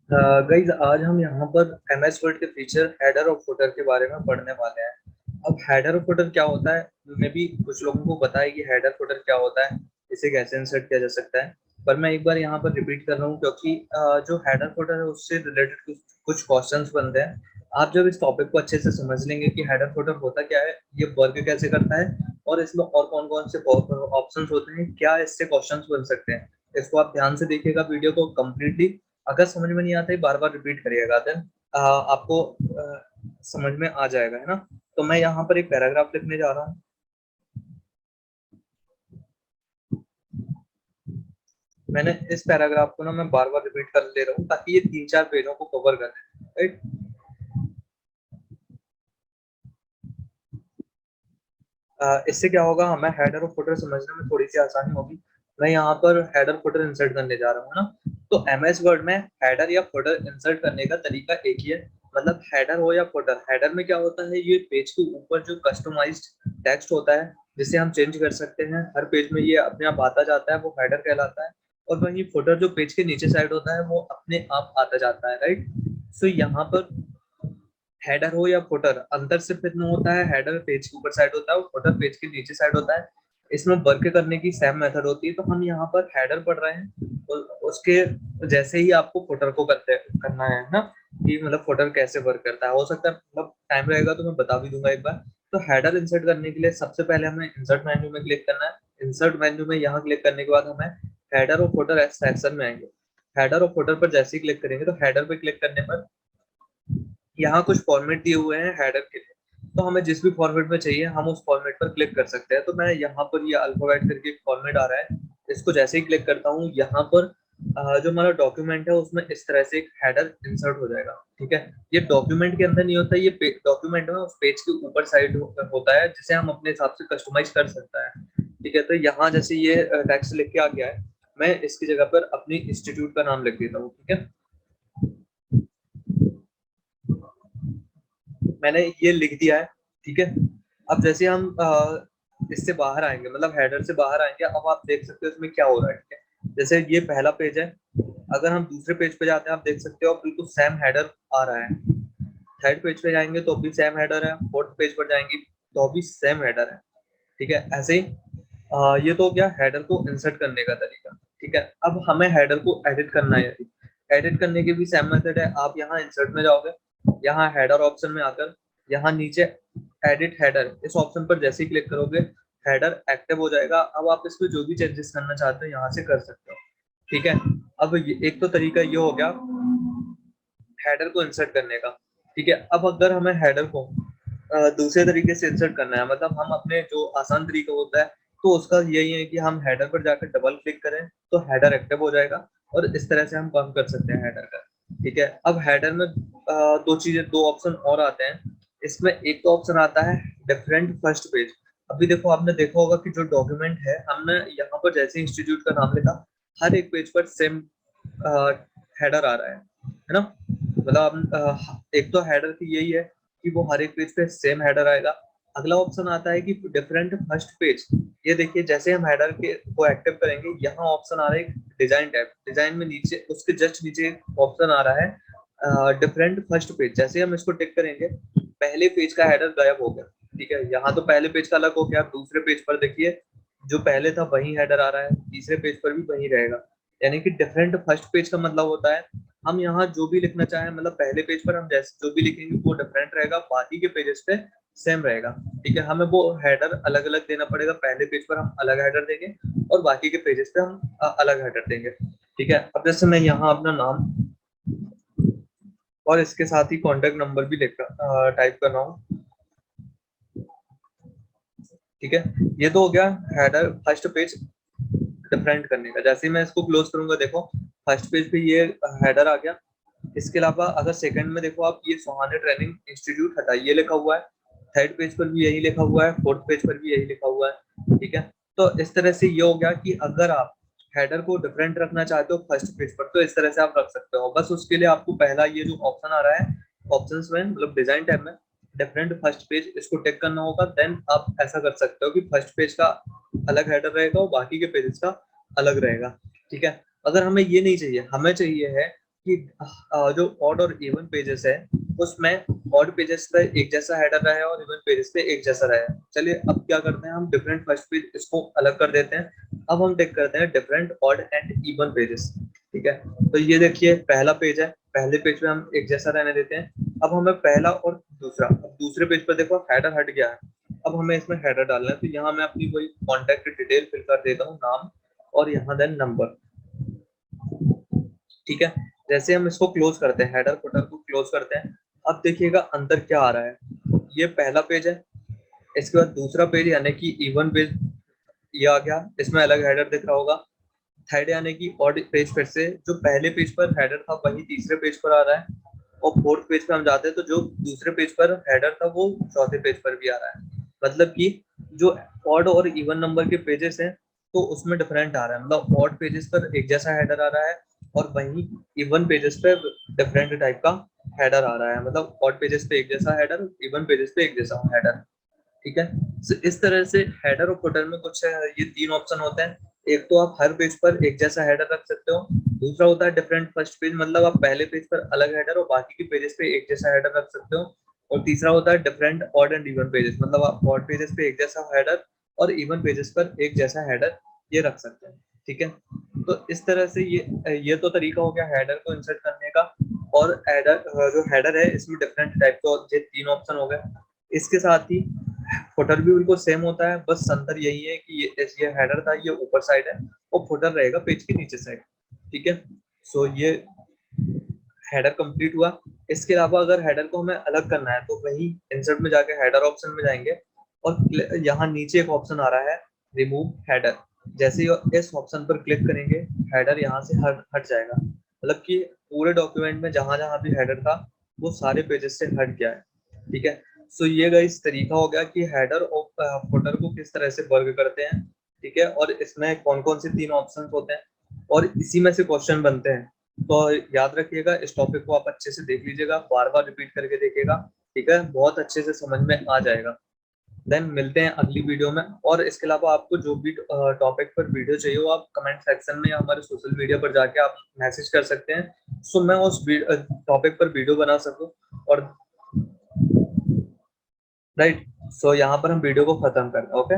Guys आज हम यहाँ पर एमएस वर्ड के फीचर हेडर और फुटर के बारे में पढ़ने वाले हैं। अब हेडर और फुटर क्या होता है, मे भी कुछ लोगों को पता है कि हेडर फुटर क्या होता है, इसे कैसे इंसर्ट किया जा सकता है। पर मैं एक बार यहाँ पर रिपीट कर रहा हूँ क्योंकि जो हेडर फुटर है उससे रिलेटेड कुछ क्वेश्चंस बनते हैं। आप जब इस टॉपिक को अच्छे से समझ लेंगे कि हेडर फुटर होता क्या है, ये वर्क कैसे करता है और इसमें और कौन कौन से ऑप्शंस होते हैं, क्या इससे क्वेश्चंस बन सकते हैं, इसको आप ध्यान से देखिएगा वीडियो को कम्प्लीटली। अगर समझ में नहीं आता है बार बार रिपीट करिएगा, देन आपको समझ में आ जाएगा, है ना। तो मैं यहाँ पर एक पैराग्राफ लिखने जा रहा हूँ। मैंने इस पैराग्राफ को ना मैं बार बार रिपीट कर ले रहा हूँ ताकि ये 3-4 पेजों को कवर कर ले, राइट। इससे क्या होगा, हमें हेडर और फुटर समझने में थोड़ी सी आसानी होगी। मैं यहाँ पर हेडर फुटर इंसर्ट करने जा रहा हूँ ना। तो एमएस वर्ड में हेडर या फुटर इंसर्ट करने का तरीका एक ही है। मतलब हेडर हो या फुटर, हेडर में क्या होता है, ये पेज के ऊपर जो कस्टमाइज्ड टेक्स्ट होता है जिसे हम चेंज कर सकते हैं, हर पेज में ये अपने आप आता जाता है, वो हेडर कहलाता है। और वहीं फुटर जो पेज के नीचे साइड होता है वो अपने आप आता जाता है, राइट। सो यहाँ पर हेडर हो या फुटर, अंतर सिर्फ इतना होता है, हेडर पेज के ऊपर साइड होता है और फुटर पेज के नीचे साइड होता है। इसमें वर्क करने की सेम मेथड होती है। तो हम यहाँ पर हेडर पढ़ रहे हैं तो उसके जैसे ही आपको फुटर को करना है ना, कि मतलब फुटर कैसे वर्क करता है। हो सकता है मतलब टाइम रहेगा तो मैं बता भी दूंगा एक बार। तो हेडर इंसर्ट करने के लिए सबसे पहले हमें इंसर्ट मेन्यू में क्लिक करना है। इंसर्ट मेन्यू में यहाँ क्लिक करने के बाद हमें हेडर और फुटर सेक्शन में आएंगे। हेडर और फुटर पर जैसे ही क्लिक करेंगे तो हेडर पे क्लिक करने पर यहाँ कुछ फॉर्मेट दिए हुए हैं हेडर के लिए। तो हमें जिस भी फॉर्मेट में चाहिए हम उस फॉर्मेट पर क्लिक कर सकते हैं। तो मैं यहाँ पर ये अल्फाबेट करके एक फॉर्मेट आ रहा है, इसको जैसे ही क्लिक करता हूँ यहाँ पर जो हमारा डॉक्यूमेंट है उसमें इस तरह से एक हेडर इंसर्ट हो जाएगा। ठीक है, ये डॉक्यूमेंट के अंदर नहीं होता, ये डॉक्यूमेंट में उस पेज के ऊपर साइड होता है जिसे हम अपने हिसाब से कस्टमाइज कर सकता है। ठीक है, तो यहाँ जैसे ये टेक्स्ट लिख के आ गया है, मैं इसकी जगह पर अपनी इंस्टीट्यूट का नाम लिख देता हूँ। ठीक है, मैंने ये लिख दिया है। ठीक है, अब जैसे हम इससे बाहर आएंगे, मतलब हेडर से बाहर आएंगे, अब आप देख सकते हो इसमें क्या हो रहा है। ठीक है, जैसे ये पहला पेज है, अगर हम दूसरे पेज पे जाते हैं आप देख सकते हो बिल्कुल सेम हेडर आ रहा है। थर्ड पेज पे जाएंगे तो भी सेम हेडर है, फोर्थ पेज पर जाएंगे तो भी सेम हेडर है। ठीक है, ऐसे ही ये तो हो गया हेडर को इंसर्ट करने का तरीका। ठीक है, अब हमें हेडर को एडिट करना है। एडिट करने के भी सेम मेथड है। आप यहाँ इंसर्ट में जाओगे, यहाँ हेडर ऑप्शन में आकर यहाँ नीचे एडिट हेडर, इस ऑप्शन पर जैसे ही क्लिक करोगे हेडर एक्टिव हो जाएगा। अब आप इसमें जो भी चेंजेस करना चाहते हो यहाँ से कर सकते हो। ठीक है, अब एक तो तरीका ये हो गया हेडर को इंसर्ट करने का। ठीक है, अब अगर हमें हेडर को दूसरे तरीके से इंसर्ट करना है, मतलब हम अपने जो आसान तरीका होता है, तो उसका यही है कि हम हेडर पर जाकर डबल क्लिक करें तो हेडर एक्टिव हो जाएगा और इस तरह से हम काम कर सकते हैं हेडर का। ठीक है, अब हेडर में दो ऑप्शन और आते हैं। इसमें एक तो ऑप्शन आता है डिफरेंट फर्स्ट पेज। अभी देखो, आपने देखा होगा कि जो डॉक्यूमेंट है हमने यहाँ पर जैसे इंस्टीट्यूट का नाम लिखा, हर एक पेज पर सेम हेडर आ रहा है ना। मतलब एक तो हेडर की यही है कि वो हर एक पेज पे सेम हेडर आएगा। अगला ऑप्शन आता है कि डिफरेंट फर्स्ट पेज। ये देखिए, जैसे हम हेडर के को एक्टिव करेंगे यहाँ ऑप्शन आ रहा है एक डिजाइन टैब, डिजाइन में नीचे उसके जस्ट नीचे ऑप्शन आ रहा है डिफरेंट फर्स्ट पेज। जैसे हम इसको टिक करेंगे पहले पेज का हेडर गायब हो गया। ठीक है, यहाँ तो पहले पेज का अलग हो गया, दूसरे पेज पर देखिए जो पहले था वही हेडर आ रहा है, तीसरे पेज पर भी वही रहेगा। यानी कि डिफरेंट फर्स्ट पेज का मतलब होता है हम यहाँ जो भी लिखना चाहें, मतलब पहले पेज पर हम जैसे जो भी लिखेंगे वो डिफरेंट रहेगा, बाकी के पेजेस पे सेम रहेगा। ठीक है, हमें वो हेडर अलग अलग देना पड़ेगा, पहले पेज पर हम अलग हेडर देंगे और बाकी के पेजेस पे हम अलग हेडर देंगे। ठीक है, अब जैसे मैं यहाँ अपना नाम और इसके साथ ही कॉन्टेक्ट नंबर भी लिख टाइप कर रहा हूँ। ठीक है, ये तो हो गया हेडर फर्स्ट पेज डिफरेंट करने का। जैसे ही मैं इसको क्लोज करूंगा देखो फर्स्ट पेज पे ये हेडर आ गया। इसके अलावा अगर सेकंड में देखो आप, ये सोहाने ट्रेनिंग इंस्टीट्यूट हटाइए लिखा हुआ है, थर्ड पेज पर भी यही लिखा हुआ है, फोर्थ पेज पर भी यही लिखा हुआ है। ठीक है, तो इस तरह से ये हो गया कि अगर आप हेडर को डिफरेंट रखना चाहते हो फर्स्ट पेज पर तो इस तरह से आप रख सकते हो। बस उसके लिए आपको पहला ये जो ऑप्शन आ रहा है ऑप्शंस में, मतलब डिजाइन टैब में डिफरेंट फर्स्ट पेज, इसको टिक करना होगा। देन आप ऐसा कर सकते हो कि फर्स्ट पेज का अलग हेडर रहेगा और बाकी के पेजेस का अलग रहेगा। ठीक है, अगर हमें ये नहीं चाहिए, हमें चाहिए है कि जो ऑड और इवन पेजेस है उसमें ऑड पेजेस पे एक जैसा हेडर रहा है और इवन पेजेस पे एक जैसा रहा है। चलिए अब क्या करते हैं, हम डिफरेंट फर्स्ट पेज इसको अलग कर देते हैं। अब हम टेक करते हैं different odd and even pages. ठीक है, तो ये देखिए पहला पेज है, पहले पेज पे हम एक जैसा रहने देते हैं। अब हमें पहला और दूसरा, अब दूसरे पेज पर देखो हेडर हट गया है। अब हमें इसमें हेडर डालना है, तो यहाँ मैं अपनी वही कॉन्टेक्ट डिटेल फिल कर देता हूँ, नाम और यहाँ देन नंबर। ठीक है, जैसे हम इसको क्लोज करते हैं, हेडर फुटर को क्लोज करते हैं, अब देखिएगा अंदर क्या आ रहा है। ये पहला पेज है, इसके बाद दूसरा पेज यानी कि इवन पेज ये आ गया, इसमें अलग हेडर दिख रहा होगा। थर्ड यानी कि ऑड पेज, फिर से जो पहले पेज पर हेडर था वही तीसरे पेज पर आ रहा है। और फोर्थ पेज पे हम जाते हैं तो जो दूसरे पेज पर हेडर था वो चौथे पेज पर भी आ रहा है। मतलब कि जो ऑड और इवन नंबर के पेजेस हैं तो उसमें डिफरेंट आ रहा है, मतलब ऑड पेजेस पर एक जैसा हेडर आ रहा है और वहीं इवन पेजेस पे डिफरेंट टाइप का हेडर आ रहा है। मतलब ऑड पेजेस पे एक जैसा हेडर, इवन पेजेस पे एक जैसा हेडर। ठीक है, so, इस तरह से हेडर और फुटर में कुछ ये तीन ऑप्शन होते हैं। एक तो आप हर पेज पर एक जैसा हेडर रख सकते हो, दूसरा होता है डिफरेंट फर्स्ट पेज, मतलब आप पहले पेज पर अलग हेडर और बाकी के पेजेस पे एक जैसा हेडर रख सकते हो। और तीसरा होता है different odd and even pages, मतलब आप ऑड पेजेस पे एक जैसा हेडर और इवन पेजेस पर एक जैसा हेडर ये रख सकते हैं। ठीक है, तो इस तरह से ये तो तरीका हो गया हेडर को इंसर्ट करने का। और हेडर जो हेडर है इसमें डिफरेंट टाइप के ये तीन ऑप्शन हो गए। इसके साथ ही फुटर भी बिल्कुल सेम होता है, बस अंतर यही है कि ये हेडर था ये ऊपर साइड है और फुटर रहेगा पेज के नीचे साइड। ठीक है, सो ये हेडर कंप्लीट हुआ। इसके अलावा अगर हेडर को हमें अलग करना है तो वही इंसर्ट में जाके हेडर ऑप्शन में जाएंगे और यहाँ नीचे एक ऑप्शन आ रहा है रिमूव हेडर। जैसे ही इस ऑप्शन पर क्लिक करेंगे हेडर यहाँ से हट जाएगा, मतलब कि पूरे डॉक्यूमेंट में जहां जहां भी हेडर था वो सारे पेजेस से हट गया है। ठीक है, सो ये गाइस तरीका हो गया कि हेडर और फुटर को किस तरह से वर्ग करते हैं। ठीक है, और इसमें कौन कौन से तीन ऑप्शंस होते हैं और इसी में से क्वेश्चन बनते हैं। तो याद रखिएगा, इस टॉपिक को आप अच्छे से देख लीजिएगा, बार बार रिपीट करके देखिएगा। ठीक है, बहुत अच्छे से समझ में आ जाएगा। देन मिलते हैं अगली वीडियो में। और इसके अलावा आपको जो भी टॉपिक पर वीडियो चाहिए हो आप कमेंट सेक्शन में या हमारे सोशल मीडिया पर जाके आप मैसेज कर सकते हैं, सो मैं उस टॉपिक पर वीडियो बना सकूं। और राइट, सो यहाँ पर हम वीडियो को खत्म करते हैं। ओके।